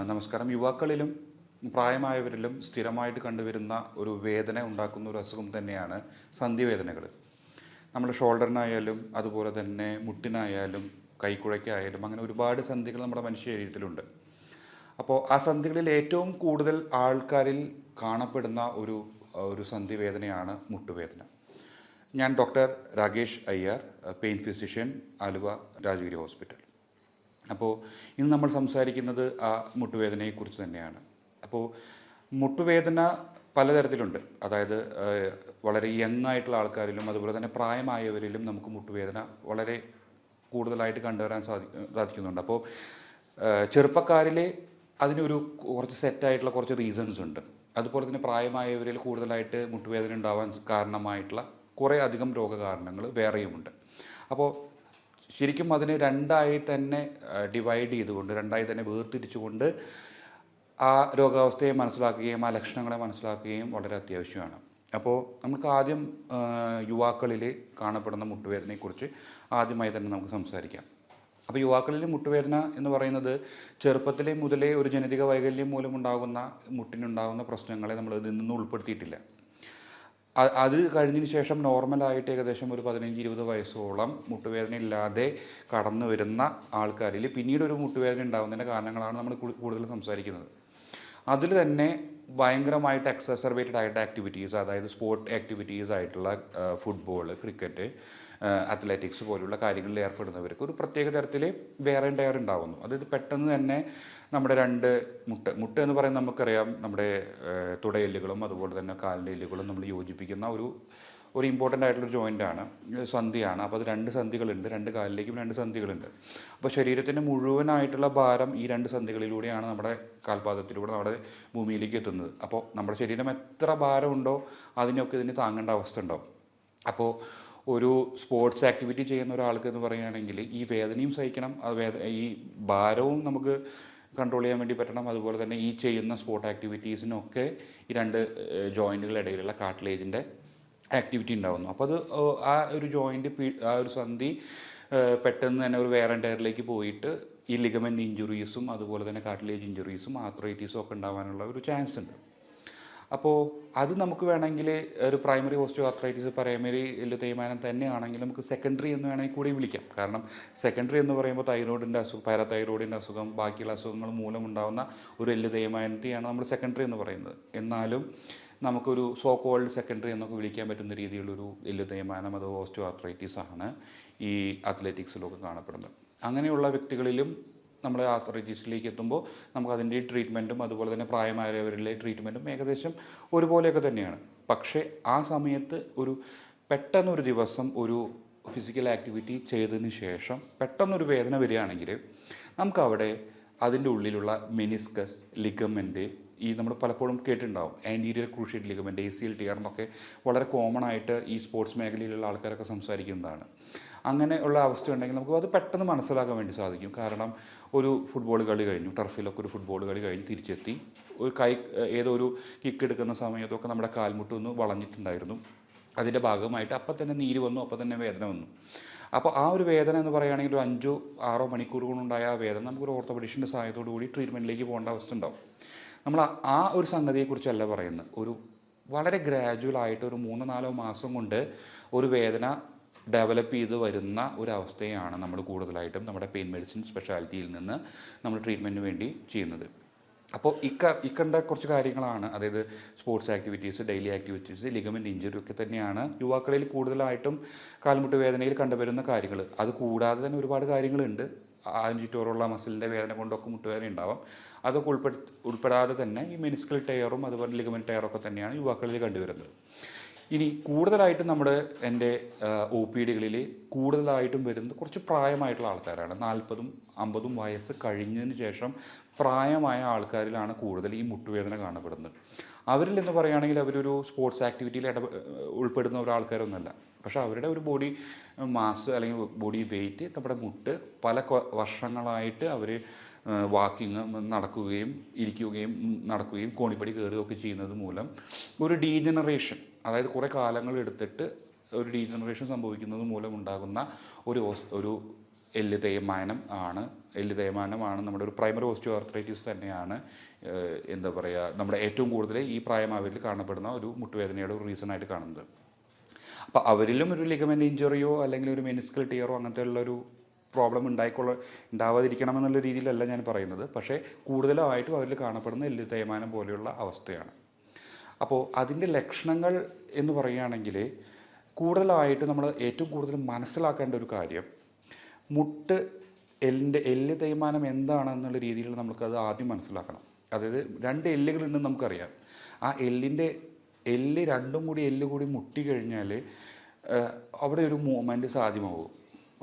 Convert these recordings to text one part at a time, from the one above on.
നമസ്കാരം. യുവാക്കളിലും പ്രായമായവരിലും സ്ഥിരമായിട്ട് കണ്ടുവരുന്ന ഒരു വേദന ഉണ്ടാക്കുന്ന ഒരു അസുഖം തന്നെയാണ് സന്ധിവേദനകൾ. നമ്മുടെ ഷോൾഡറിനായാലും അതുപോലെ തന്നെ മുട്ടിനായാലും കൈക്കുഴയ്ക്കായാലും അങ്ങനെ ഒരുപാട് സന്ധികൾ നമ്മുടെ മനുഷ്യ ശരീരത്തിലുണ്ട്. അപ്പോൾ ആ സന്ധികളിൽ ഏറ്റവും കൂടുതൽ ആൾക്കാരിൽ കാണപ്പെടുന്ന ഒരു സന്ധിവേദനയാണ് മുട്ടുവേദന. ഞാൻ doctor Rakesh Iyer, pain physician, Aluva Rajagiri hospital. അപ്പോൾ ഇന്ന് നമ്മൾ സംസാരിക്കുന്നത് ആ മുട്ടുവേദനയെക്കുറിച്ച് തന്നെയാണ്. അപ്പോൾ മുട്ടുവേദന പലതരത്തിലുണ്ട്. അതായത് വളരെ യങ് ആയിട്ടുള്ള ആൾക്കാരിലും അതുപോലെ തന്നെ പ്രായമായവരിലും നമുക്ക് മുട്ടുവേദന വളരെ കൂടുതലായിട്ട് കണ്ടുവരാൻ സാധിക്കുന്നുണ്ട്. അപ്പോൾ ചെറുപ്പക്കാരിൽ അതിനൊരു കുറച്ച് സെറ്റായിട്ടുള്ള കുറച്ച് റീസൺസ് ഉണ്ട്. അതുപോലെ തന്നെ പ്രായമായവരിൽ കൂടുതലായിട്ട് മുട്ടുവേദന ഉണ്ടാവാൻ കാരണമായിട്ടുള്ള കുറേ അധികം രോഗകാരണങ്ങൾ വേറെയുമുണ്ട്. അപ്പോൾ ശരിക്കും അതിനെ രണ്ടായി തന്നെ ഡിവൈഡ് ചെയ്തുകൊണ്ട്, രണ്ടായി തന്നെ വേർതിരിച്ചുകൊണ്ട് ആ രോഗാവസ്ഥയെ മനസ്സിലാക്കുകയും ആ ലക്ഷണങ്ങളെ മനസ്സിലാക്കുകയും വളരെ അത്യാവശ്യമാണ്. അപ്പോൾ നമുക്ക് ആദ്യം യുവാക്കളിൽ കാണപ്പെടുന്ന മുട്ടുവേദനയെക്കുറിച്ച് ആദ്യമായി തന്നെ നമുക്ക് സംസാരിക്കാം. അപ്പോൾ യുവാക്കളിൽ മുട്ടുവേദന എന്ന് പറയുന്നത് ചെറുപ്പത്തിലെ മുതലേ ഒരു ജനിതക വൈകല്യം മൂലമുണ്ടാകുന്ന മുട്ടിനുണ്ടാകുന്ന പ്രശ്നങ്ങളെ നമ്മൾ ഇതിൽ നിന്ന് ഉൾപ്പെടുത്തിയിട്ടില്ല. അത് കഴിഞ്ഞതിന് ശേഷം നോർമലായിട്ട് ഏകദേശം ഒരു 15-20 വയസ്സോളം മുട്ടുവേദന ഇല്ലാതെ കടന്നു വരുന്ന ആൾക്കാരിൽ പിന്നീട് ഒരു മുട്ടുവേദന ഉണ്ടാകുന്നതിൻ്റെ കാരണങ്ങളാണ് നമ്മൾ കൂടുതൽ സംസാരിക്കുന്നത്. അതിൽ തന്നെ ഭയങ്കരമായിട്ട് എക്സസർവേറ്റഡ് ആയിട്ട് ആക്ടിവിറ്റീസ്, അതായത് സ്പോർട്ട് ആക്ടിവിറ്റീസ് ആയിട്ടുള്ള ഫുട്ബോൾ, ക്രിക്കറ്റ്, അത്ലറ്റിക്സ് പോലുള്ള കാര്യങ്ങളിൽ ഏർപ്പെടുന്നവർക്ക് ഒരു പ്രത്യേക തരത്തിൽ വേറെ ടയർ ഉണ്ടാകുന്നു. അതായത് പെട്ടെന്ന് തന്നെ നമ്മുടെ രണ്ട് മുട്ട് എന്ന് പറയുന്നത് നമുക്കറിയാം, നമ്മുടെ തുടയെല്ലുകളും അതുപോലെ തന്നെ കാലിൻ്റെ എല്ലുകളും നമ്മൾ യോജിപ്പിക്കുന്ന ഒരു ഇമ്പോർട്ടൻ്റ് ആയിട്ടുള്ളൊരു ജോയിൻ്റാണ്, സന്ധിയാണ്. അപ്പോൾ അത് രണ്ട് സന്ധികളുണ്ട്, രണ്ട് കാലിലേക്കും രണ്ട് സന്ധികളുണ്ട്. അപ്പോൾ ശരീരത്തിൻ്റെ മുഴുവനായിട്ടുള്ള ഭാരം ഈ രണ്ട് സന്ധികളിലൂടെയാണ് നമ്മുടെ കാൽപാദത്തിലൂടെ നമ്മുടെ ഭൂമിയിലേക്ക് എത്തുന്നത്. അപ്പോൾ നമ്മുടെ ശരീരം എത്ര ഭാരമുണ്ടോ അതിനൊക്കെ ഇതിന് താങ്ങേണ്ട അവസ്ഥ ഉണ്ടാവും. അപ്പോൾ ഒരു സ്പോർട്സ് ആക്ടിവിറ്റി ചെയ്യുന്ന ഒരാൾക്ക് എന്ന് പറയുകയാണെങ്കിൽ ഈ വേദനയും സഹിക്കണം, ഈ ഭാരവും നമുക്ക് കൺട്രോൾ ചെയ്യാൻ വേണ്ടി പറ്റണം. അതുപോലെ തന്നെ ഈ ചെയ്യുന്ന സ്പോർട്ട് ആക്ടിവിറ്റീസിനൊക്കെ ഈ രണ്ട് ജോയിൻറ്റുകളുടെ ഇടയിലുള്ള കാർട്ടിലേജിൻ്റെ ആക്ടിവിറ്റി ഉണ്ടാകുന്നു. അപ്പോൾ അത് ആ ഒരു ജോയിൻറ്റ്, ആ ഒരു സന്ധി പെട്ടെന്ന് തന്നെ ഒരു വേറെ ടയറിലേക്ക് പോയിട്ട് ഈ ലിഗമെൻ്റ് ഇഞ്ചുറീസും അതുപോലെ തന്നെ കാർട്ടിലേജ് ഇഞ്ചുറീസും ആർത്രൈറ്റീസും ഒക്കെ ഉണ്ടാകാനുള്ള ഒരു ചാൻസ് ഉണ്ട്. അപ്പോൾ അത് നമുക്ക് വേണമെങ്കിൽ ഒരു പ്രൈമറി ഓസ്റ്റിയോ ആർത്രൈറ്റിസ്, പ്രൈമറി എല്ല് തേയ്മാനം തന്നെയാണെങ്കിൽ നമുക്ക് സെക്കൻഡറി എന്ന് വേണമെങ്കിൽ കൂടി വിളിക്കാം. കാരണം സെക്കൻഡറി എന്ന് പറയുമ്പോൾ തൈറോയിഡിൻ്റെ അസുഖം, പാരാതൈറോയിഡിൻ്റെ അസുഖം, ബാക്കിയുള്ള അസുഖങ്ങൾ മൂലമുണ്ടാകുന്ന ഒരു എല്ല് തേയ്മാനത്തെയാണ് നമ്മൾ സെക്കൻഡറി എന്ന് പറയുന്നത്. എന്നാലും നമുക്കൊരു സോ കോൾഡ് സെക്കൻഡറി എന്നൊക്കെ വിളിക്കാൻ പറ്റുന്ന രീതിയിലുള്ളൊരു എല്ല് തേയ്മാനം, അത് ഓസ്റ്റിയോ ആർത്രൈറ്റിസ് ആണ് ഈ അത്ലറ്റിക്സിലൊക്കെ കാണപ്പെടുന്നത്. അങ്ങനെയുള്ള വ്യക്തികളിലും നമ്മൾ ആർത്രൈറ്റിസിലേക്ക് എത്തുമ്പോൾ നമുക്ക് അതിൻ്റെ ട്രീറ്റ്മെൻറ്റും അതുപോലെ തന്നെ പ്രായമായവരിലെ ട്രീറ്റ്മെൻറ്റും ഏകദേശം ഒരുപോലെയൊക്കെ തന്നെയാണ്. പക്ഷേ ആ സമയത്ത് പെട്ടെന്നൊരു ദിവസം ഒരു ഫിസിക്കൽ ആക്ടിവിറ്റി ചെയ്തതിന് ശേഷം പെട്ടെന്നൊരു വേദന വരികയാണെങ്കിൽ നമുക്കവിടെ അതിൻ്റെ ഉള്ളിലുള്ള മെനിസ്കസ്, ലിഗമെൻറ്റ്, ഈ നമ്മൾ പലപ്പോഴും കേട്ടിട്ടുണ്ടാവും anterior cruciate ligament, ACL tear എന്നൊക്കെ വളരെ കോമൺ ആയിട്ട് ഈ സ്പോർട്സ് മേഖലയിലുള്ള ആൾക്കാരൊക്കെ സംസാരിക്കുന്നതാണ്. അങ്ങനെ ഉള്ള അവസ്ഥ ഉണ്ടെങ്കിൽ നമുക്ക് അത് പെട്ടെന്ന് മനസ്സിലാക്കാൻ വേണ്ടി സാധിക്കും. കാരണം ഒരു ഫുട്ബോൾ കളി കഴിഞ്ഞു, ടർഫിലൊക്കെ ഒരു ഫുട്ബോൾ കളി കഴിഞ്ഞ് തിരിച്ചെത്തി ഒരു ഏതോ ഒരു കിക്ക് എടുക്കുന്ന സമയത്തൊക്കെ നമ്മുടെ കാൽമുട്ടൊന്ന് വളഞ്ഞിട്ടുണ്ടായിരുന്നു. അതിൻ്റെ ഭാഗമായിട്ട് അപ്പം തന്നെ നീര് വന്നു, അപ്പം തന്നെ വേദന വന്നു. അപ്പോൾ ആ ഒരു വേദന എന്ന് പറയുകയാണെങ്കിൽ ഒരു 5-6 മണിക്കൂർ കൊണ്ടുണ്ടായ ആ വേദന നമുക്കൊരു ഓർത്തോപെഡിഷൻ്റെ സഹായത്തോടു കൂടി ട്രീറ്റ്മെൻറ്റിലേക്ക് പോകേണ്ട അവസ്ഥ ഉണ്ടാവും. നമ്മൾ ആ ഒരു സംഗതിയെക്കുറിച്ചല്ല പറയുന്നത്. വളരെ ഗ്രാജുവലായിട്ട് ഒരു 3-4 മാസം കൊണ്ട് ഒരു വേദന ഡെവലപ്പ് ചെയ്ത് വരുന്ന ഒരവസ്ഥയാണ് നമ്മൾ കൂടുതലായിട്ടും നമ്മുടെ പെയിൻ മെഡിസിൻ സ്പെഷ്യാലിറ്റിയിൽ നിന്ന് നമ്മൾ ട്രീറ്റ്മെൻറ്റിന് വേണ്ടി ചെയ്യുന്നത്. അപ്പോൾ ഇക്കണ്ട കുറച്ച് കാര്യങ്ങളാണ്, അതായത് sports activities, daily activities, ligament injury ഒക്കെ തന്നെയാണ് യുവാക്കളിൽ കൂടുതലായിട്ടും കാൽമുട്ട് വേദനയിൽ കണ്ടുവരുന്ന കാര്യങ്ങൾ. അത് കൂടാതെ തന്നെ ഒരുപാട് കാര്യങ്ങളുണ്ട്. അതിന് ചുറ്റോറുള്ള മസിലിൻ്റെ വേദന കൊണ്ടൊക്കെ മുട്ടുവേദന ഉണ്ടാവാം. അതൊക്കെ ഉൾപ്പെടാതെ തന്നെ ഈ മെനിസ്കൽ ടയറും അതുപോലെ ലിഗമെൻറ്റ് ടയറൊക്കെ തന്നെയാണ് യുവാക്കളിൽ കണ്ടുവരുന്നത്. ഇനി കൂടുതലായിട്ടും എൻ്റെ OPDകളിൽ കൂടുതലായിട്ടും വരുന്നത് കുറച്ച് പ്രായമായിട്ടുള്ള ആൾക്കാരാണ്. 40-50 വയസ്സ് കഴിഞ്ഞതിന് ശേഷം പ്രായമായ ആൾക്കാരിലാണ് കൂടുതൽ ഈ മുട്ടുവേദന കാണപ്പെടുന്നത്. അവരിൽ എന്ന് പറയുകയാണെങ്കിൽ അവരൊരു സ്പോർട്സ് ആക്ടിവിറ്റിയിൽ ഉൾപ്പെടുന്ന ഒരാൾക്കാരൊന്നുമല്ല. പക്ഷേ അവരുടെ ഒരു ബോഡി മാസ് അല്ലെങ്കിൽ ബോഡി വെയ്റ്റ് നമ്മുടെ മുട്ട് പല വർഷങ്ങളായിട്ട് അവർ വാക്കിങ് നടക്കുകയും ഇരിക്കുകയും നടക്കുകയും കോണിപ്പടി കയറുകയൊക്കെ ചെയ്യുന്നത് മൂലം ഒരു ഡീജനറേഷൻ, അതായത് കുറേ കാലങ്ങൾ എടുത്തിട്ട് ഒരു ഡീജനറേഷൻ സംഭവിക്കുന്നത് മൂലം ഉണ്ടാകുന്ന ഒരു എല്ല് തേയ്മാനം ആണ് എല്ല് തേയ്മാനമാണ് നമ്മുടെ ഒരു പ്രൈമറി ഓസ്റ്റിയോ ആർത്രൈറ്റിസ് തന്നെയാണ് എന്താ പറയുക നമ്മുടെ ഏറ്റവും കൂടുതൽ ഈ പ്രായമായവരിൽ കാണപ്പെടുന്ന ഒരു മുട്ടുവേദനയുടെ ഒരു റീസണായിട്ട് കാണുന്നത്. അപ്പോൾ അവരിലും ഒരു ലിഗമെൻ്റ് ഇഞ്ചുറിയോ അല്ലെങ്കിൽ ഒരു മെനിസ്കൽ ടിയറോ അങ്ങനത്തെ ഉള്ളൊരു പ്രോബ്ലം ഉണ്ടാവാതിരിക്കണമെന്നുള്ള രീതിയിലല്ല ഞാൻ പറയുന്നത്. പക്ഷേ കൂടുതലായിട്ടും അവരിൽ കാണപ്പെടുന്ന എല്ല് തേയ്മാനം പോലെയുള്ള അവസ്ഥയാണ്. അപ്പോൾ അതിൻ്റെ ലക്ഷണങ്ങൾ എന്ന് പറയുകയാണെങ്കിൽ കൂടുതലായിട്ട് നമ്മൾ ഏറ്റവും കൂടുതൽ മനസ്സിലാക്കേണ്ട ഒരു കാര്യം എല്ല് തേയ്മാനം എന്താണെന്നുള്ള രീതിയിൽ നമുക്കത് ആദ്യം മനസ്സിലാക്കണം. അതായത് 2 എല്ലുകളുണ്ടെന്ന് നമുക്കറിയാം. ആ എല്ല് രണ്ടും കൂടി മുട്ടി കഴിഞ്ഞാൽ അവിടെ ഒരു മൂവ്മെൻറ്റ് സാധ്യമാവും?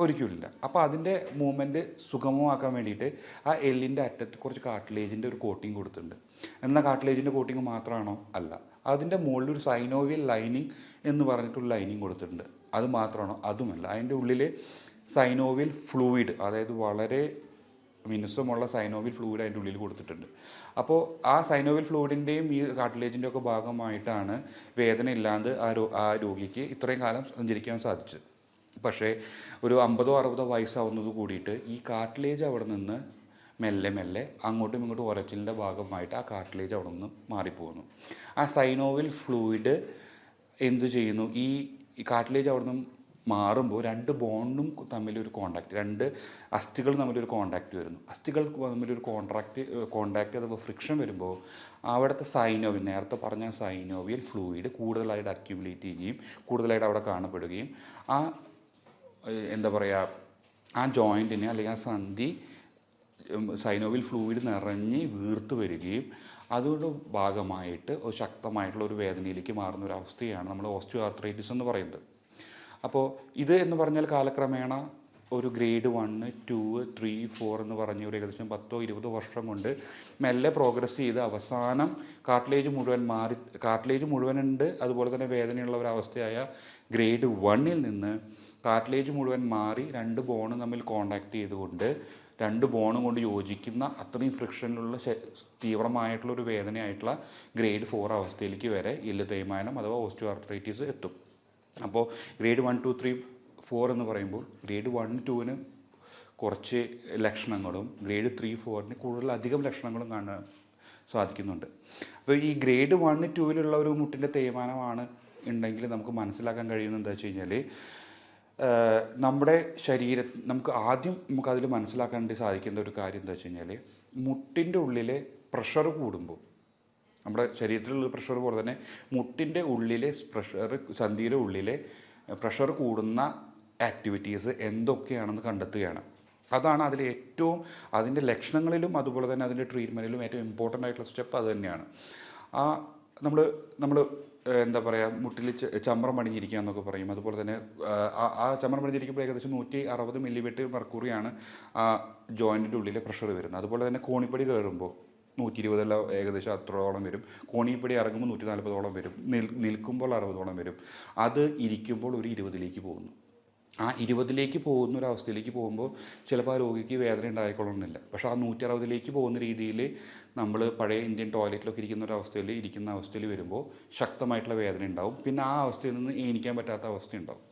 ഒരിക്കലുമില്ല. അപ്പോൾ അതിൻ്റെ മൂവ്മെൻറ്റ് സുഗമമാക്കാൻ വേണ്ടിയിട്ട് ആ എല്ലിൻ്റെ അറ്റത്ത് കുറച്ച് കാർട്ടിലേജിൻ്റെ ഒരു കോട്ടിങ് കൊടുത്തിട്ടുണ്ട്. എന്നാൽ കാർട്ടിലേജിൻ്റെ കോട്ടിങ് മാത്രമാണോ? അല്ല. അതിൻ്റെ മുകളിൽ ഒരു സൈനോവിയൽ ലൈനിങ് എന്ന് പറഞ്ഞിട്ടൊരു ലൈനിങ് കൊടുത്തിട്ടുണ്ട്. അത് മാത്രമാണോ? അതുമല്ല. അതിൻ്റെ ഉള്ളിൽ സൈനോവിയൽ ഫ്ലൂയിഡ്, അതായത് വളരെ മിനുസമുള്ള സൈനോവിയൽ ഫ്ലൂയിഡ് അതിൻ്റെ ഉള്ളിൽ കൊടുത്തിട്ടുണ്ട്. അപ്പോൾ ആ സൈനോവിയൽ ഫ്ലൂയിഡിൻ്റെയും ഈ കാർട്ടിലേജിൻ്റെ ഒക്കെ ഭാഗമായിട്ടാണ് വേദന ഇല്ലാണ്ട് ആ രോഗിക്ക് ഇത്രയും കാലം സഞ്ചരിക്കാൻ സാധിച്ചത്. പക്ഷേ ഒരു 50-60 വയസ്സാവുന്നത് കൂടിയിട്ട് ഈ കാർട്ടിലേജ് അവിടെ നിന്ന് മെല്ലെ അങ്ങോട്ടും ഇങ്ങോട്ടും ഉരച്ചിലിൻ്റെ ഭാഗമായിട്ട് ആ കാർട്ടിലേജ് അവിടെ നിന്ന് മാറിപ്പോകുന്നു. ആ സൈനോവിയൽ ഫ്ലൂയിഡ് എന്തു ചെയ്യുന്നു? ഈ കാർട്ടിലേജ് അവിടെ നിന്ന് മാറുമ്പോൾ 2 ബോണ്ടും തമ്മിലൊരു കോണ്ടാക്ട്, 2 അസ്ഥികൾ തമ്മിലൊരു കോണ്ടാക്റ്റ് വരുന്നു. അസ്ഥികൾ തമ്മിലൊരു കോണ്ടാക്റ്റ് അഥവാ ഫ്രിക്ഷൻ വരുമ്പോൾ അവിടുത്തെ നേരത്തെ പറഞ്ഞ സൈനോവിയൽ ഫ്ലൂയിഡ് കൂടുതലായിട്ട് അക്യുമുലേറ്റ് ചെയ്യുകയും കൂടുതലായിട്ട് അവിടെ കാണപ്പെടുകയും ആ എന്താ പറയുക ആ ജോയിൻറ്റിനെ അല്ലെങ്കിൽ ആ സന്ധി സൈനോവിയൽ ഫ്ലൂയിഡ് നിറഞ്ഞ് വീർത്ത് വരികയും അതുകൊണ്ട് ഭാഗമായിട്ട് ഒരു ശക്തമായിട്ടുള്ള ഒരു വേദനയിലേക്ക് മാറുന്ന ഒരു അവസ്ഥയാണ് നമ്മൾ ഓസ്റ്റിയോ ആർത്രൈറ്റിസ് എന്ന് പറയുന്നത്. അപ്പോൾ ഇത് എന്ന് പറഞ്ഞാൽ കാലക്രമേണ ഒരു ഗ്രേഡ് 1, 2, 3, 4 എന്ന് പറഞ്ഞ ഒരു ഏകദേശം 10-20 വർഷം കൊണ്ട് മെല്ലെ പ്രോഗ്രസ് ചെയ്ത് അവസാനം കാർട്ടിലേജ് മുഴുവനുണ്ട് അതുപോലെ തന്നെ വേദനയുള്ള ഒരവസ്ഥയായ ഗ്രേഡ് 1-ൽ നിന്ന് കാർട്ടിലേജ് മുഴുവൻ മാറി 2 ബോണും തമ്മിൽ കോണ്ടാക്ട് ചെയ്തുകൊണ്ട് 2 ബോണും കൊണ്ട് യോജിക്കുന്ന അത്രയും ഫ്രിക്ഷനിലുള്ള തീവ്രമായിട്ടുള്ള ഒരു വേദനയായിട്ടുള്ള ഗ്രേഡ് 4 അവസ്ഥയിലേക്ക് വരെ എല്ല് തേയ്മാനം അഥവാ ഓസ്റ്റിയോ ആർത്രൈറ്റിസ് എത്തും. അപ്പോൾ ഗ്രേഡ് 1, 2, 3, 4 എന്ന് പറയുമ്പോൾ ഗ്രേഡ് 1, 2-ന് കുറച്ച് ലക്ഷണങ്ങളും ഗ്രേഡ് 3, 4-ന് കൂടുതലധികം ലക്ഷണങ്ങളും കാണാൻ സാധിക്കുന്നുണ്ട്. അപ്പോൾ ഈ ഗ്രേഡ് 1, 2-ലുള്ള ഒരു മുട്ടിൻ്റെ തേയ്മാനമാണ് ഉണ്ടെങ്കിൽ നമുക്ക് മനസ്സിലാക്കാൻ കഴിയുന്നത് എന്താ വെച്ച് കഴിഞ്ഞാൽ നമ്മുടെ നമുക്കതിൽ മനസ്സിലാക്കാൻ വേണ്ടി സാധിക്കുന്ന ഒരു കാര്യം എന്താ വെച്ച് കഴിഞ്ഞാൽ മുട്ടിൻ്റെ ഉള്ളിലെ പ്രഷർ കൂടുമ്പോൾ നമ്മുടെ ശരീരത്തിലുള്ള പ്രഷർ പോലെ തന്നെ മുട്ടിൻ്റെ ഉള്ളിലെ സന്ധിയുടെ ഉള്ളിലെ പ്രഷർ കൂടുന്ന ആക്ടിവിറ്റീസ് എന്തൊക്കെയാണെന്ന് കണ്ടെത്തുകയാണ്. അതാണ് അതിൻ്റെ ലക്ഷണങ്ങളിലും അതുപോലെ തന്നെ അതിൻ്റെ ട്രീറ്റ്മെൻറ്റിലും ഏറ്റവും ഇമ്പോർട്ടൻ്റ് ആയിട്ടുള്ള സ്റ്റെപ്പ് അത് തന്നെയാണ്. നമ്മൾ എന്താ പറയുക മുട്ടിൽ ചമ്രം പണിഞ്ഞിരിക്കുക എന്നൊക്കെ പറയും. അതുപോലെ തന്നെ ആ ചമ്രം പണിഞ്ഞിരിക്കുമ്പോൾ ഏകദേശം 160 മില്ലിമീറ്റർ മെർക്കുറിയാണ് ആ ജോയിൻറ്റിൻ്റെ ഉള്ളിലെ പ്രഷർ വരുന്നത്. അതുപോലെ തന്നെ കോണിപ്പടി കയറുമ്പോൾ 120 ഏകദേശം അത്രോളം വരും. കോണിപ്പടി ഇറങ്ങുമ്പോൾ 140 വരും. നിൽക്കുമ്പോൾ 60 വരും. അത് ഇരിക്കുമ്പോൾ ഒരു 20 പോകുന്നു. ആ 20 പോകുന്ന ഒരു അവസ്ഥയിലേക്ക് പോകുമ്പോൾ ചിലപ്പോൾ ആ രോഗിക്ക് വേദന ഉണ്ടായിക്കൊള്ളണമെന്നില്ല. പക്ഷേ ആ 160 പോകുന്ന രീതിയിൽ നമ്മൾ പഴയ ഇന്ത്യൻ ടോയ്ലറ്റിലൊക്കെ ഇരിക്കുന്ന അവസ്ഥയിൽ വരുമ്പോൾ ശക്തമായിട്ടുള്ള വേദന ഉണ്ടാവും. പിന്നെ ആ അവസ്ഥയിൽ നിന്ന് എണീക്കാൻ പറ്റാത്ത അവസ്ഥ ഉണ്ടാവും.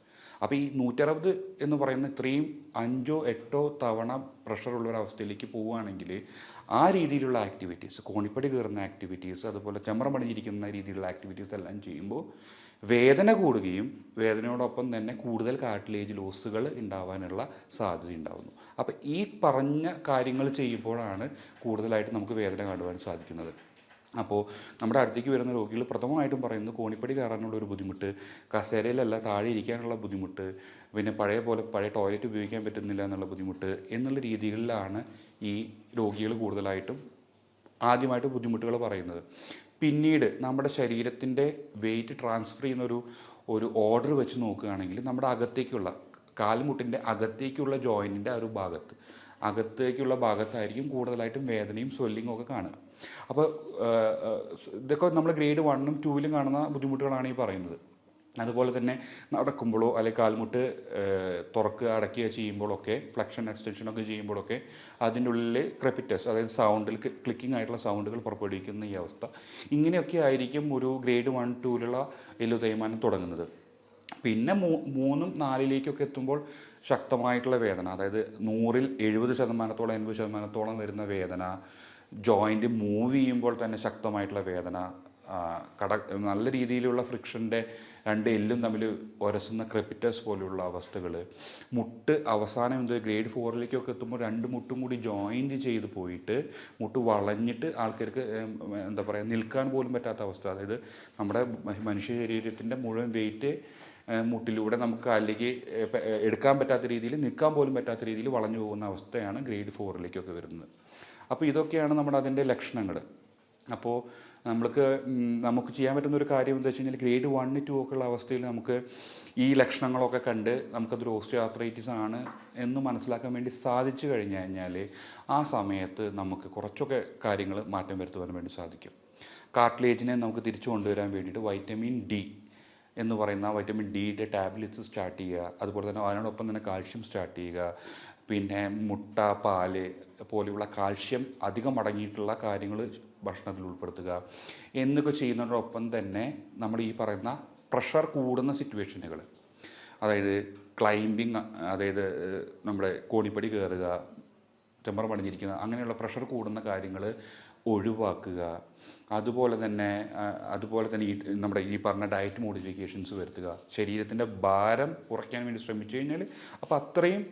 അപ്പോൾ ഈ 160 എന്ന് പറയുന്ന ഇത്രയും 5-8 തവണ പ്രഷറുള്ളൊരവസ്ഥയിലേക്ക് പോവുകയാണെങ്കിൽ ആ രീതിയിലുള്ള ആക്ടിവിറ്റീസ്, കോണിപ്പടി കയറുന്ന ആക്ടിവിറ്റീസ്, അതുപോലെ ചമ്രം പണിഞ്ഞിരിക്കുന്ന രീതിയിലുള്ള ആക്ടിവിറ്റീസ് എല്ലാം ചെയ്യുമ്പോൾ വേദന കൂടുകയും വേദനയോടൊപ്പം തന്നെ കൂടുതൽ കാർട്ടിലേജ് ലോസുകൾ ഉണ്ടാവാനുള്ള സാധ്യത ഉണ്ടാകുന്നു. അപ്പോൾ ഈ പറഞ്ഞ കാര്യങ്ങൾ ചെയ്യുമ്പോഴാണ് കൂടുതലായിട്ട് നമുക്ക് വേദന കാണുവാൻ സാധിക്കുന്നത്. അപ്പോൾ നമ്മുടെ അടുത്തേക്ക് വരുന്ന രോഗികൾ പ്രഥമമായിട്ടും പറയുന്നത് കോണിപ്പടി കയറാനുള്ള ഒരു ബുദ്ധിമുട്ട്, കസേരയിലല്ല താഴെ ഇരിക്കാനുള്ള ബുദ്ധിമുട്ട്, പിന്നെ പഴയ ടോയ്ലറ്റ് ഉപയോഗിക്കാൻ പറ്റുന്നില്ല എന്നുള്ള ബുദ്ധിമുട്ട് എന്നുള്ള രീതികളിലാണ് ഈ രോഗികൾ കൂടുതലായിട്ടും ആദ്യമായിട്ട് ബുദ്ധിമുട്ടുകൾ പറയുന്നത്. പിന്നീട് നമ്മുടെ ശരീരത്തിൻ്റെ വെയിറ്റ് ട്രാൻസ്ഫർ ചെയ്യുന്ന ഒരു ഓർഡർ വെച്ച് നോക്കുകയാണെങ്കിൽ നമ്മുടെ അകത്തേക്കുള്ള കാൽമുട്ടിൻ്റെ അകത്തേക്കുള്ള ജോയിൻറ്റിൻ്റെ ആ ഒരു അകത്തേക്കുള്ള ഭാഗത്തായിരിക്കും കൂടുതലായിട്ടും വേദനയും സ്വെല്ലിങ്ങും ഒക്കെ കാണുക. അപ്പോൾ ഇതൊക്കെ നമ്മൾ ഗ്രേഡ് 1-ഉം 2-ലും കാണുന്ന ബുദ്ധിമുട്ടുകളാണ് ഈ പറയുന്നത്. അതുപോലെ തന്നെ നടക്കുമ്പോഴോ അല്ലെങ്കിൽ കാൽമുട്ട് തുറക്കുക അടയ്ക്കുക ചെയ്യുമ്പോഴൊക്കെ ഫ്ലെക്ഷൻ എക്സ്റ്റൻഷനൊക്കെ ചെയ്യുമ്പോഴൊക്കെ അതിൻ്റെ ഉള്ളിൽ ക്രെപ്പിറ്റസ്, അതായത് സൗണ്ടിൽ ക്ലിക്കിംഗ് ആയിട്ടുള്ള സൗണ്ടുകൾ പുറപ്പെടുവിക്കുന്ന ഈ അവസ്ഥ, ഇങ്ങനെയൊക്കെ ആയിരിക്കും ഒരു ഗ്രേഡ് 1, 2-ലുള്ള എല്ല് തേയ്മാനം തുടങ്ങുന്നത്. പിന്നെ 3-ഉം 4-ലേക്കൊക്കെ എത്തുമ്പോൾ ശക്തമായിട്ടുള്ള വേദന, അതായത് 100-ൽ 70%, 80% വരുന്ന വേദന, ജോയിൻറ്റ് മൂവ് ചെയ്യുമ്പോൾ തന്നെ ശക്തമായിട്ടുള്ള വേദന, ആ, നല്ല രീതിയിലുള്ള ഫ്രിക്ഷൻ്റെ രണ്ട് എല്ലും തമ്മിൽ ഉരസുന്ന ക്രെപ്പിറ്റസ് പോലെയുള്ള അവസ്ഥകൾ, മുട്ട് അവസാനം ഗ്രേഡ് 4-ലേക്കൊക്കെ എത്തുമ്പോൾ രണ്ട് മുട്ടും കൂടി ജോയിൻറ്റ് ചെയ്ത് പോയിട്ട് മുട്ട് വളഞ്ഞിട്ട് ആൾക്കാർക്ക് എന്താ പറയുക നിൽക്കാൻ പോലും പറ്റാത്ത അവസ്ഥ. അതായത് നമ്മുടെ മനുഷ്യ ശരീരത്തിൻ്റെ മുഴുവൻ വെയിറ്റ് മുട്ടിലൂടെ നമുക്ക് കാലിലേക്ക് എടുക്കാൻ പറ്റാത്ത രീതിയിൽ, നിൽക്കാൻ പോലും പറ്റാത്ത രീതിയിൽ വളഞ്ഞു പോകുന്ന അവസ്ഥയാണ് ഗ്രേഡ് 4-ലേക്കൊക്കെ വരുന്നത്. അപ്പോൾ ഇതൊക്കെയാണ് നമ്മുടെ അതിൻ്റെ ലക്ഷണങ്ങൾ. അപ്പോൾ നമുക്ക് ചെയ്യാൻ പറ്റുന്ന ഒരു കാര്യം എന്താ വെച്ച് കഴിഞ്ഞാൽ, ഗ്രേഡ് 1, 2 ഒക്കെ ഉള്ള അവസ്ഥയിൽ നമുക്ക് ഈ ലക്ഷണങ്ങളൊക്കെ കണ്ട് നമുക്കതൊരു ഓസ്റ്റിയോആർത്രൈറ്റിസ് ആണ് എന്ന് മനസ്സിലാക്കാൻ വേണ്ടി സാധിച്ചു കഴിഞ്ഞു കഴിഞ്ഞാൽ ആ സമയത്ത് നമുക്ക് കുറച്ചൊക്കെ കാര്യങ്ങൾ മാറ്റം വരുത്തുവാൻ വേണ്ടി സാധിക്കും. കാർട്ടിലേജിനെ നമുക്ക് തിരിച്ചു കൊണ്ടുവരാൻ വേണ്ടിയിട്ട് വൈറ്റമിൻ ഡി എന്ന് പറയുന്ന വൈറ്റമിൻ ഡിയുടെ ടാബ്ലറ്റ്സ് സ്റ്റാർട്ട് ചെയ്യുക, അതുപോലെ തന്നെ അതിനോടൊപ്പം തന്നെ കാൽഷ്യം സ്റ്റാർട്ട് ചെയ്യുക, പിന്നെ മുട്ട, പാല് പോലെയുള്ള കാൽഷ്യം അധികം അടങ്ങിയിട്ടുള്ള കാര്യങ്ങൾ ഭക്ഷണത്തിൽ ഉൾപ്പെടുത്തുക എന്നൊക്കെ ചെയ്യുന്നതിനോടൊപ്പം തന്നെ നമ്മൾ ഈ പറയുന്ന പ്രഷർ കൂടുന്ന സിറ്റുവേഷനുകൾ, അതായത് ക്ലൈംബിങ്, അതായത് നമ്മുടെ കോണിപ്പടി കയറുക, ചെമ്പറ പണിഞ്ഞിരിക്കുക, അങ്ങനെയുള്ള പ്രഷർ കൂടുന്ന കാര്യങ്ങൾ ഒഴിവാക്കുക. അതുപോലെ തന്നെ ഈ നമ്മുടെ ഈ പറഞ്ഞ ഡയറ്റ് മോഡിഫിക്കേഷൻസ് വരുത്തുക, ശരീരത്തിൻ്റെ ഭാരം കുറയ്ക്കാൻ വേണ്ടി ശ്രമിച്ചു കഴിഞ്ഞാൽ അപ്പോൾ അത്രയും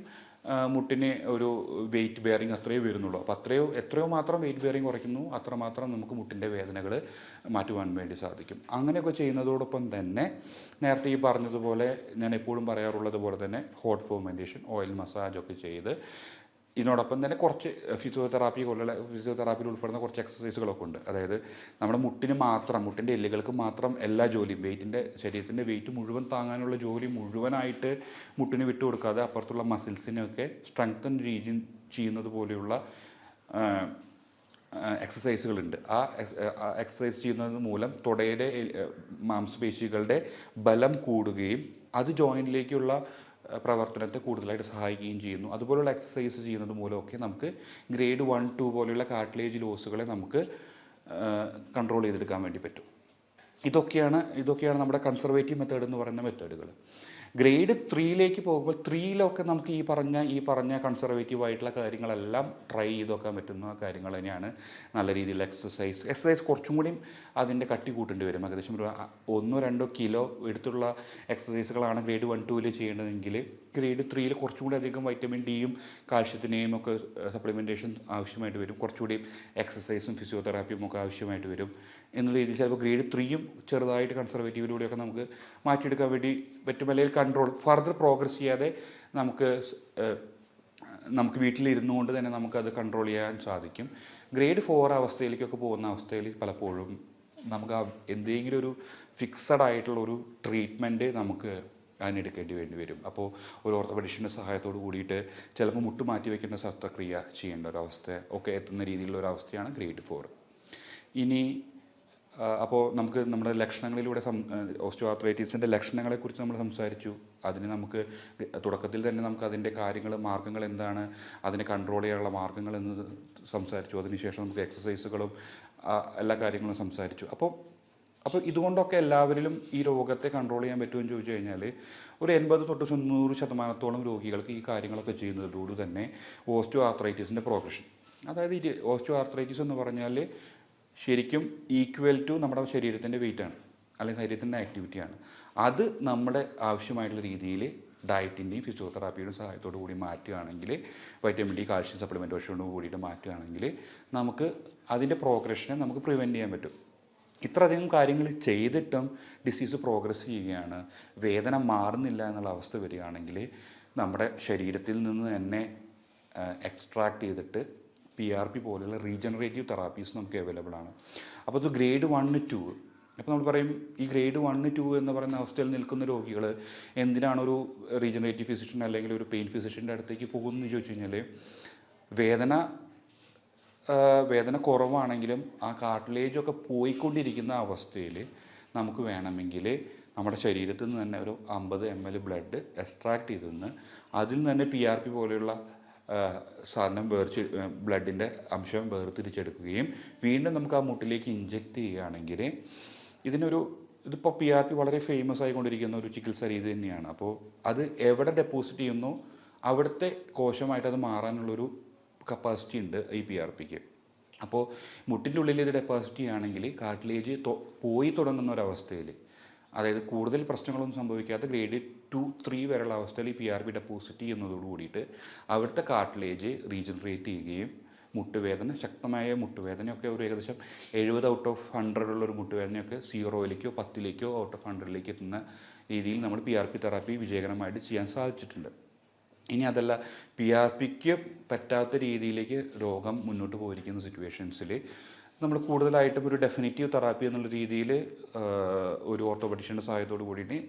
മുട്ടിന് ഒരു വെയിറ്റ് ബെയറിങ് അത്രയേ വരുന്നുള്ളൂ. അപ്പോൾ എത്രയോ മാത്രം വെയിറ്റ് ബെയറിങ് കുറയ്ക്കുന്നു അത്രമാത്രം നമുക്ക് മുട്ടിൻ്റെ വേദനകൾ മാറ്റുവാൻ വേണ്ടി സാധിക്കും. അങ്ങനെയൊക്കെ ചെയ്യുന്നതോടൊപ്പം തന്നെ നേരത്തെ ഈ പറഞ്ഞതുപോലെ ഞാൻ എപ്പോഴും പറയാറുള്ളത് പോലെ തന്നെ ഹോട്ട് ഫോമെൻറ്റേഷൻ, ഓയിൽ മസാജൊക്കെ ചെയ്ത് ഇതിനോടൊപ്പം തന്നെ കുറച്ച് ഫിസിയോതെറാപ്പിയിൽ ഉൾപ്പെടുന്ന കുറച്ച് എക്സസൈസുകളൊക്കെ ഉണ്ട്. അതായത് നമ്മുടെ മുട്ടിൻ്റെ എല്ലുകൾക്ക് മാത്രം എല്ലാ ജോലിയും, ശരീരത്തിൻ്റെ വെയിറ്റ് മുഴുവൻ താങ്ങാനുള്ള ജോലി മുഴുവനായിട്ട് മുട്ടിന് വിട്ടു കൊടുക്കാതെ അപ്പുറത്തുള്ള മസിൽസിനെയൊക്കെ സ്ട്രെങ്തൻ ചെയ്യുന്നത് പോലെയുള്ള എക്സസൈസുകളുണ്ട്. ആ എക്സസൈസ് ചെയ്യുന്നത് മൂലം തുടയുടെ മാംസപേശികളുടെ ബലം കൂടുകയും അത് ജോയിൻറ്റിലേക്കുള്ള പ്രവർത്തനത്തെ കൂടുതലായിട്ട് സഹായിക്കുകയും ചെയ്യുന്നു. അതുപോലുള്ള എക്സസൈസ് ചെയ്യുന്നത് മൂലമൊക്കെ നമുക്ക് ഗ്രേഡ് 1, 2 പോലെയുള്ള കാർട്ടിലേജ് ലോസുകളെ നമുക്ക് കൺട്രോൾ ചെയ്തെടുക്കാൻ വേണ്ടി പറ്റും. ഇതൊക്കെയാണ് നമ്മുടെ കൺസർവേറ്റീവ് മെത്തേഡ് എന്ന് പറയുന്ന മെത്തേഡുകൾ. ഗ്രേഡ് 3-ലേക്ക് പോകുമ്പോൾ 3-ലൊക്കെ നമുക്ക് ഈ പറഞ്ഞ കൺസർവേറ്റീവ് ആയിട്ടുള്ള കാര്യങ്ങളെല്ലാം ട്രൈ ചെയ്ത് നോക്കാൻ പറ്റുന്ന കാര്യങ്ങൾ തന്നെയാണ്. നല്ല രീതിയിലുള്ള എക്സസൈസ് കുറച്ചും കൂടി അതിൻ്റെ കട്ടി കൂട്ടേണ്ടി വരും. ഏകദേശം ഒരു 1-2 കിലോ എടുത്തുള്ള എക്സസൈസുകളാണ് ഗ്രേഡ് 1, 2-ൽ ചെയ്യേണ്ടതെങ്കിൽ ഗ്രേഡ് 3-ൽ കുറച്ചും കൂടി അധികം വൈറ്റമിൻ ഡിയും കാൽഷ്യത്തിനെയും ഒക്കെ സപ്ലിമെൻറ്റേഷൻ ആവശ്യമായിട്ട് വരും. കുറച്ചുകൂടി എക്സസൈസും ഫിസിയോതെറാപ്പിയും ഒക്കെ ആവശ്യമായിട്ട് വരും എന്നുള്ള രീതിയിൽ ചിലപ്പോൾ ഗ്രേഡ് 3-യും ചെറുതായിട്ട് കൺസർവേറ്റീവിലൂടെയൊക്കെ നമുക്ക് മാറ്റിയെടുക്കാൻ വേണ്ടി പറ്റും. അല്ലെങ്കിൽ ഫർദർ പ്രോഗ്രസ് ചെയ്യാതെ നമുക്ക് വീട്ടിലിരുന്നു കൊണ്ട് തന്നെ നമുക്കത് കൺട്രോൾ ചെയ്യാൻ സാധിക്കും. ഗ്രേഡ് 4 അവസ്ഥയിലേക്കൊക്കെ പോകുന്ന അവസ്ഥയിൽ പലപ്പോഴും നമുക്ക് എന്തെങ്കിലും ഒരു ഫിക്സഡ് ആയിട്ടുള്ള ഒരു ട്രീറ്റ്മെൻറ്റ് നമുക്ക് അതിനെടുക്കേണ്ടി വേണ്ടി വരും. അപ്പോൾ ഒരു ഓർത്തോപെഡിഷൻ്റെ സഹായത്തോട് കൂടിയിട്ട് ചിലപ്പോൾ മുട്ട് മാറ്റി വയ്ക്കേണ്ട ശസ്ത്രക്രിയ ചെയ്യേണ്ട ഒരവസ്ഥ ഒക്കെ എത്തുന്ന രീതിയിലുള്ള ഒരു അവസ്ഥയാണ് ഗ്രേഡ് 4. ഇനി അപ്പോൾ നമുക്ക് നമ്മുടെ ലക്ഷണങ്ങളിലൂടെ ഓസ്റ്റിയോആർത്രൈറ്റിസിൻ്റെ ലക്ഷണങ്ങളെക്കുറിച്ച് നമ്മൾ സംസാരിച്ചു. അതിന് നമുക്ക് തുടക്കത്തിൽ തന്നെ നമുക്ക് അതിൻ്റെ മാർഗ്ഗങ്ങൾ എന്താണ്, അതിനെ കൺട്രോൾ ചെയ്യാനുള്ള മാർഗ്ഗങ്ങൾ എന്ന് സംസാരിച്ചു. അതിനുശേഷം നമുക്ക് എക്സസൈസുകളും എല്ലാ കാര്യങ്ങളും സംസാരിച്ചു. അപ്പോൾ ഇതുകൊണ്ടൊക്കെ എല്ലാവരിലും ഈ രോഗത്തെ കൺട്രോൾ ചെയ്യാൻ പറ്റുമെന്ന് ചോദിച്ചു കഴിഞ്ഞാൽ ഒരു 80-90% രോഗികൾക്ക് ഈ കാര്യങ്ങളൊക്കെ ചെയ്യുന്നതോട് തന്നെ ഓസ്റ്റിയോആർത്രൈറ്റിസിൻ്റെ പ്രോഗ്രഷൻ, അതായത് ഈ ഓസ്റ്റിയോആർത്രൈറ്റിസ് എന്ന് പറഞ്ഞാൽ ശരിക്കും ഈക്വൽ ടു നമ്മുടെ ശരീരത്തിൻ്റെ വെയിറ്റാണ്, അല്ലെങ്കിൽ ശരീരത്തിൻ്റെ ആക്ടിവിറ്റിയാണ്. അത് നമ്മുടെ ആവശ്യമായിട്ടുള്ള രീതിയിൽ ഡയറ്റിൻ്റെയും ഫിസിയോതെറാപ്പിയുടെയും സഹായത്തോടു കൂടി മാറ്റുകയാണെങ്കിൽ, വൈറ്റമിൻ ഡി കാൽഷ്യം സപ്ലിമെൻറ്റേഷനോട് കൂടിയിട്ട് മാറ്റുകയാണെങ്കിൽ നമുക്ക് അതിൻ്റെ പ്രോഗ്രഷനെ നമുക്ക് പ്രിവെൻറ്റ് ചെയ്യാൻ പറ്റും. ഇത്രയധികം കാര്യങ്ങൾ ചെയ്തിട്ടും ഡിസീസ് പ്രോഗ്രസ് ചെയ്യുകയാണ്, വേദന മാറുന്നില്ല എന്നുള്ള അവസ്ഥ വരികയാണെങ്കിൽ നമ്മുടെ ശരീരത്തിൽ നിന്ന് തന്നെ എക്സ്ട്രാക്ട് ചെയ്തിട്ട് PRP പോലെയുള്ള റീജനറേറ്റീവ് തെറാപ്പീസ് നമുക്ക് അവൈലബിൾ ആണ്. അപ്പോൾ ഇത് ഗ്രേഡ് 1, 2. അപ്പോൾ നമ്മൾ പറയും ഈ ഗ്രേഡ് 1, 2 എന്ന് പറയുന്ന അവസ്ഥയിൽ നിൽക്കുന്ന രോഗികൾ എന്തിനാണ് ഒരു റീജനറേറ്റീവ് ഫിസിഷ്യൻ അല്ലെങ്കിൽ ഒരു പെയിൻ ഫിസിഷ്യൻ്റെ അടുത്തേക്ക് പോകുന്നതെന്ന് ചോദിച്ചു കഴിഞ്ഞാൽ, വേദന കുറവാണെങ്കിലും ആ കാർട്ടിലേജൊക്കെ പോയിക്കൊണ്ടിരിക്കുന്ന അവസ്ഥയിൽ നമുക്ക് വേണമെങ്കിൽ നമ്മുടെ ശരീരത്തിൽ നിന്ന് തന്നെ ഒരു 50 ml ബ്ലഡ് എക്സ്ട്രാക്ട് ചെയ്തെന്ന് അതിൽ നിന്ന് തന്നെ PRP പോലെയുള്ള സാധനം ബ്ലഡിൻ്റെ അംശം വേർതിരിച്ചെടുക്കുകയും വീണ്ടും നമുക്ക് ആ മുട്ടിലേക്ക് ഇഞ്ചെക്റ്റ് ചെയ്യുകയാണെങ്കിൽ ഇതിപ്പോൾ PRP വളരെ ഫേമസ് ആയിക്കൊണ്ടിരിക്കുന്ന ഒരു ചികിത്സാ രീതി തന്നെയാണ്. അപ്പോൾ അത് എവിടെ ഡെപ്പോസിറ്റ് ചെയ്യുന്നു അവിടുത്തെ കോശമായിട്ട് അത് മാറാനുള്ളൊരു കപ്പാസിറ്റി ഉണ്ട് ഈ PRPക്ക്. അപ്പോൾ മുട്ടിൻ്റെ ഉള്ളിൽ ഇത് ഡെപ്പോസിറ്റ് ചെയ്യുകയാണെങ്കിൽ കാർട്ടിലേജ് പോയി തുടങ്ങുന്ന ഒരവസ്ഥയിൽ, അതായത് കൂടുതൽ പ്രശ്നങ്ങളൊന്നും സംഭവിക്കാത്ത ഗ്രേഡ് 2, 3 വരെയുള്ള അവസ്ഥയിൽ ഈ PRP ഡെപ്പോസിറ്റ് ചെയ്യുന്നതോട് കൂടിയിട്ട് അവിടുത്തെ കാർട്ടിലേജ് റീജനറേറ്റ് ചെയ്യുകയും മുട്ടുവേദന, ശക്തമായ മുട്ടുവേദനയൊക്കെ ഒരു ഏകദേശം 70 ഔട്ട് ഓഫ് 100 ഉള്ളൊരു മുട്ടുവേദനയൊക്കെ 0ലേക്കോ 10ലേക്കോ ഔട്ട് ഓഫ് 100ലേക്ക് എത്തുന്ന രീതിയിൽ നമ്മൾ PRP തെറാപ്പി വിജയകരമായിട്ട് ചെയ്യാൻ സാധിച്ചിട്ടുണ്ട്. ഇനി അതല്ല, PRPക്ക് പറ്റാത്ത രീതിയിലേക്ക് രോഗം മുന്നോട്ട് പോയിരിക്കുന്ന സിറ്റുവേഷൻസിൽ നമ്മൾ കൂടുതലായിട്ടും ഒരു ഡെഫിനിറ്റീവ് തെറാപ്പി എന്നുള്ള രീതിയിൽ ഒരു ഓർത്തോപെഡിഷ്യൻ്റെ സഹായത്തോട് കൂടിയിട്ട്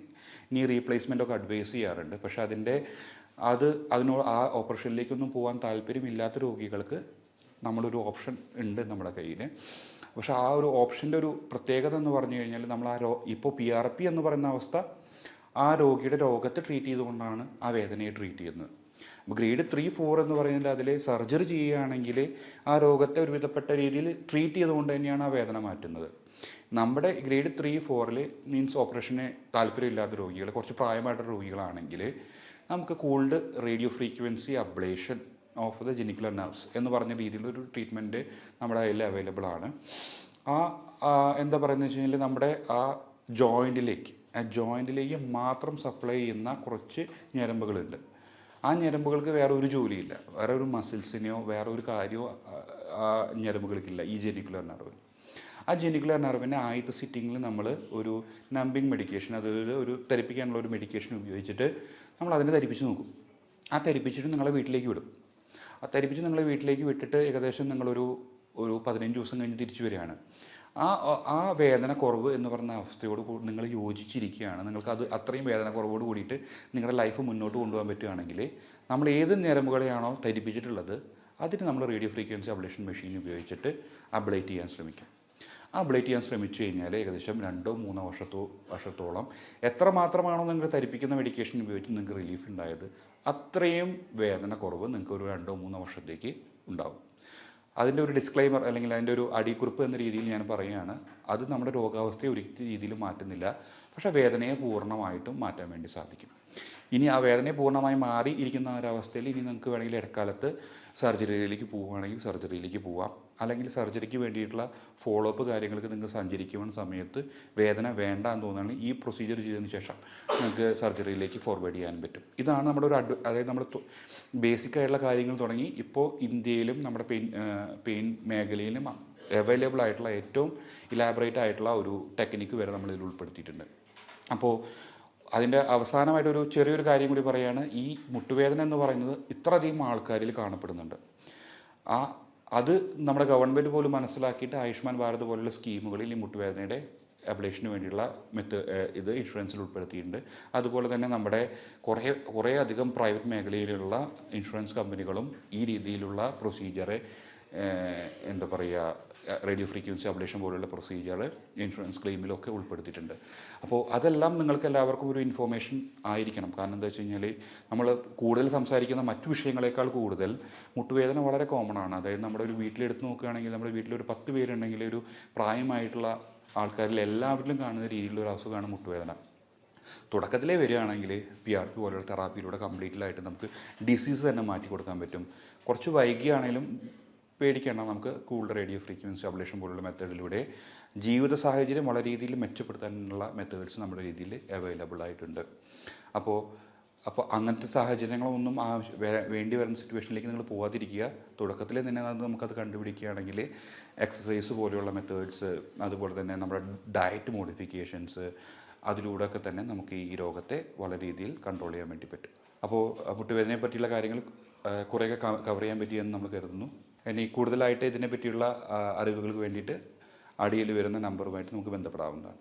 നീ റീപ്ലേസ്മെൻ്റ് ഒക്കെ അഡ്വൈസ് ചെയ്യാറുണ്ട്. പക്ഷേ അതിനോട് ആ ഓപ്പറേഷനിലേക്കൊന്നും പോകാൻ താല്പര്യമില്ലാത്ത രോഗികൾക്ക് നമ്മളൊരു ഓപ്ഷൻ ഉണ്ട് നമ്മുടെ കയ്യിൽ. പക്ഷേ ആ ഒരു ഓപ്ഷൻ്റെ ഒരു പ്രത്യേകത എന്ന് പറഞ്ഞു കഴിഞ്ഞാൽ നമ്മൾ ഇപ്പോൾ PRP എന്ന് പറയുന്ന അവസ്ഥ ആ രോഗിയുടെ രോഗത്തെ ട്രീറ്റ് ചെയ്തുകൊണ്ടാണ് ആ വേദനയെ ട്രീറ്റ് ചെയ്യുന്നത്. അപ്പോൾ ഗ്രേഡ് 3, 4 എന്ന് പറയുന്നത് അതിൽ സർജറി ചെയ്യുകയാണെങ്കിൽ ആ രോഗത്തെ ഒരുവിധപ്പെട്ട രീതിയിൽ ട്രീറ്റ് ചെയ്തുകൊണ്ട് തന്നെയാണ് ആ വേദന മാറ്റുന്നത്. നമ്മുടെ ഗ്രേഡ് 3, 4 മീൻസ് ഓപ്പറേഷന് താല്പര്യമില്ലാത്ത രോഗികൾ, കുറച്ച് പ്രായമായിട്ടുള്ള രോഗികളാണെങ്കിൽ നമുക്ക് cooled radio frequency ablation of the genicular nerves എന്ന് പറഞ്ഞ രീതിയിലൊരു ട്രീറ്റ്മെൻറ്റ് നമ്മുടെ കയ്യിൽ അവൈലബിൾ ആണ്. എന്താ പറയുന്നത് വെച്ച് കഴിഞ്ഞാൽ നമ്മുടെ ആ ജോയിൻറ്റിലേക്ക് മാത്രം സപ്ലൈ ചെയ്യുന്ന കുറച്ച് ഞരമ്പുകളുണ്ട്. ആ ഞരമ്പുകൾക്ക് വേറെ ഒരു ജോലിയില്ല, വേറെ ഒരു മസിൽസിനെയോ വേറെ ഒരു കാര്യമോ ആ ഞരമ്പുകൾക്കില്ല ഈ ജെനിക്കുലർ നെർവിന്. ആ ജെനിക്കുലർ നെർവിനെ ആദ്യത്തെ സിറ്റിങ്ങിൽ നമ്മൾ ഒരു നമ്പിങ് മെഡിക്കേഷൻ, അതായത് ഒരു തെറിപ്പിക്കാനുള്ള ഒരു മെഡിക്കേഷൻ ഉപയോഗിച്ചിട്ട് നമ്മൾ അതിനെ തരിപ്പിച്ച് നോക്കും. ആ തരിപ്പിച്ചിട്ട് നിങ്ങളെ വീട്ടിലേക്ക് വിടും. ആ തരിപ്പിച്ച് നിങ്ങളെ വീട്ടിലേക്ക് വിട്ടിട്ട് ഏകദേശം നിങ്ങളൊരു 15 ദിവസം കഴിഞ്ഞ് തിരിച്ചു വരികയാണ്. ആ വേദന കുറവ് എന്ന് പറഞ്ഞ അവസ്ഥയോട് നിങ്ങൾ യോജിച്ചിരിക്കുകയാണ്, നിങ്ങൾക്ക് അത്രയും വേദന കുറവോട് കൂടിയിട്ട് നിങ്ങളുടെ ലൈഫ് മുന്നോട്ട് കൊണ്ടുപോകാൻ പറ്റുകയാണെങ്കിൽ നമ്മൾ ഏത് ഞരമ്പുകളെയാണോ തരിപ്പിച്ചിട്ടുള്ളത് അതിന് നമ്മൾ റേഡിയോ ഫ്രീക്വൻസി അബ്ലേഷൻ മെഷീൻ ഉപയോഗിച്ചിട്ട് അബ്ലേറ്റ് ചെയ്യാൻ ശ്രമിക്കും. അബ്ലേറ്റ് ചെയ്യാൻ ശ്രമിച്ചു കഴിഞ്ഞാൽ ഏകദേശം 2-3 വർഷത്തോളം എത്രമാത്രമാണോ നിങ്ങൾ തരിപ്പിക്കുന്ന മെഡിക്കേഷൻ ഉപയോഗിച്ച് നിങ്ങൾക്ക് റിലീഫ് ഉണ്ടായത് അത്രയും വേദന കുറവ് നിങ്ങൾക്ക് ഒരു 2-3 വർഷത്തേക്ക് ഉണ്ടാകും. അതിൻ്റെ ഒരു ഡിസ്ക്ലൈമർ അല്ലെങ്കിൽ അതിൻ്റെ ഒരു അടിക്കുറിപ്പ് എന്ന രീതിയിൽ ഞാൻ പറയുകയാണ്, അത് നമ്മുടെ രോഗാവസ്ഥയെ ഒരു രീതിയിലും മാറ്റുന്നില്ല, പക്ഷേ വേദനയെ പൂർണ്ണമായിട്ടും മാറ്റാൻ വേണ്ടി സാധിക്കും. ഇനി ആ വേദനയെ പൂർണ്ണമായി മാറി ഇരിക്കുന്ന ഒരവസ്ഥയിൽ ഇനി നിങ്ങൾക്ക് വേണമെങ്കിൽ ഇടക്കാലത്ത് സർജറിയിലേക്ക് പോവുകയാണെങ്കിൽ സർജറിയിലേക്ക് പോവാം, അല്ലെങ്കിൽ സർജറിക്ക് വേണ്ടിയിട്ടുള്ള ഫോളോ അപ്പ് കാര്യങ്ങൾക്ക് നിങ്ങൾ സഞ്ചരിക്കുന്ന സമയത്ത് വേദന വേണ്ട എന്ന് തോന്നുകയാണെങ്കിൽ ഈ പ്രൊസീജിയർ ചെയ്തതിന് ശേഷം നിങ്ങൾക്ക് സർജറിയിലേക്ക് ഫോർവേഡ് ചെയ്യാൻ പറ്റും. ഇതാണ് നമ്മുടെ അതായത് നമ്മൾ ബേസിക് ആയിട്ടുള്ള കാര്യങ്ങൾ തുടങ്ങി ഇപ്പോൾ ഇന്ത്യയിലും നമ്മുടെ പെയിൻ മേഖലയിലും അവൈലബിൾ ആയിട്ടുള്ള ഏറ്റവും ഇലാബറേറ്റ് ആയിട്ടുള്ള ഒരു ടെക്നിക്ക് വരെ നമ്മളിതിൽ ഉൾപ്പെടുത്തിയിട്ടുണ്ട്. അപ്പോൾ അതിൻ്റെ അവസാനമായിട്ടൊരു ചെറിയൊരു കാര്യം കൂടി പറയുകയാണ്, ഈ മുട്ടുവേദന എന്ന് പറയുന്നത് ഇത്രയധികം ആൾക്കാരിൽ കാണപ്പെടുന്നുണ്ട്. അത് നമ്മുടെ ഗവൺമെൻറ് പോലും മനസ്സിലാക്കിയിട്ട് ആയുഷ്മാൻ ഭാരത് പോലുള്ള സ്കീമുകളിൽ ഈ മുട്ടുവേദനയുടെ അബ്ലേഷന് വേണ്ടിയുള്ള ഇത് ഇൻഷുറൻസിൽ ഉൾപ്പെടുത്തിയിട്ടുണ്ട്. അതുപോലെ തന്നെ നമ്മുടെ കുറേ അധികം പ്രൈവറ്റ് മേഖലയിലുള്ള ഇൻഷുറൻസ് കമ്പനികളും ഈ രീതിയിലുള്ള പ്രൊസീജിയറെ എന്താ പറയുക റേഡിയോ ഫ്രീക്വൻസി അബ്ലേഷൻ പോലുള്ള പ്രൊസീജിയർ ഇൻഷുറൻസ് ക്ലെയിമിലൊക്കെ ഉൾപ്പെടുത്തിയിട്ടുണ്ട്. അപ്പോൾ അതെല്ലാം നിങ്ങൾക്ക് എല്ലാവർക്കും ഒരു ഇൻഫോർമേഷൻ ആയിരിക്കണം. കാരണം എന്താ വെച്ച് കഴിഞ്ഞാൽ നമ്മൾ കൂടുതൽ സംസാരിക്കുന്ന മറ്റു വിഷയങ്ങളെക്കാൾ കൂടുതൽ മുട്ടുവേദന വളരെ കോമൺ ആണ്. അതായത് നമ്മുടെ ഒരു വീട്ടിലെടുത്ത് നോക്കുകയാണെങ്കിൽ നമ്മുടെ വീട്ടിലൊരു 10 പേരുണ്ടെങ്കിൽ ഒരു പ്രായമായിട്ടുള്ള ആൾക്കാരിൽ എല്ലാവരിലും കാണുന്ന രീതിയിലുള്ള ഒരു അസുഖമാണ് മുട്ടുവേദന. തുടക്കത്തിലേ വരികയാണെങ്കിൽ PRP പോലുള്ള തെറാപ്പിയിലൂടെ കംപ്ലീറ്റ്ലായിട്ട് നമുക്ക് ഡിസീസ് തന്നെ മാറ്റി കൊടുക്കാൻ പറ്റും. കുറച്ച് വൈകിയാണെങ്കിലും പേടിക്കേണ്ട, നമുക്ക് കൂടുതൽ റേഡിയോ ഫ്രീക്വൻസി അബ്ലേഷൻ പോലുള്ള മെത്തേഡിലൂടെ ജീവിത സാഹചര്യം വളരെ രീതിയിൽ മെച്ചപ്പെടുത്താനുള്ള മെത്തേഡ്സ് നമ്മുടെ രീതിയിൽ അവൈലബിൾ ആയിട്ടുണ്ട്. അപ്പോൾ അങ്ങനത്തെ സാഹചര്യങ്ങളൊന്നും വേണ്ടി വരുന്ന സിറ്റുവേഷനിലേക്ക് നിങ്ങൾ പോകാതിരിക്കുക. തുടക്കത്തിൽ തന്നെ നമുക്കത് കണ്ടുപിടിക്കുകയാണെങ്കിൽ എക്സസൈസ് പോലെയുള്ള മെത്തേഡ്സ്, അതുപോലെ തന്നെ നമ്മുടെ ഡയറ്റ് മോഡിഫിക്കേഷൻസ്, അതിലൂടെയൊക്കെ തന്നെ നമുക്ക് ഈ രോഗത്തെ വളരെ രീതിയിൽ കൺട്രോൾ ചെയ്യാൻ വേണ്ടി പറ്റും. അപ്പോൾ മുട്ടുവേദനയെ പറ്റിയുള്ള കാര്യങ്ങൾ കുറേയൊക്കെ കവർ ചെയ്യാൻ പറ്റിയെന്ന് നമ്മൾ കരുതുന്നു. ഇനി കൂടുതലായിട്ട് ഇതിനെ പറ്റിയുള്ള അറിവുകൾക്ക് വേണ്ടിയിട്ട് അടിയിൽ വരുന്ന നമ്പറുമായിട്ട് നമുക്ക് ബന്ധപ്പെടാവുന്നതാണ്.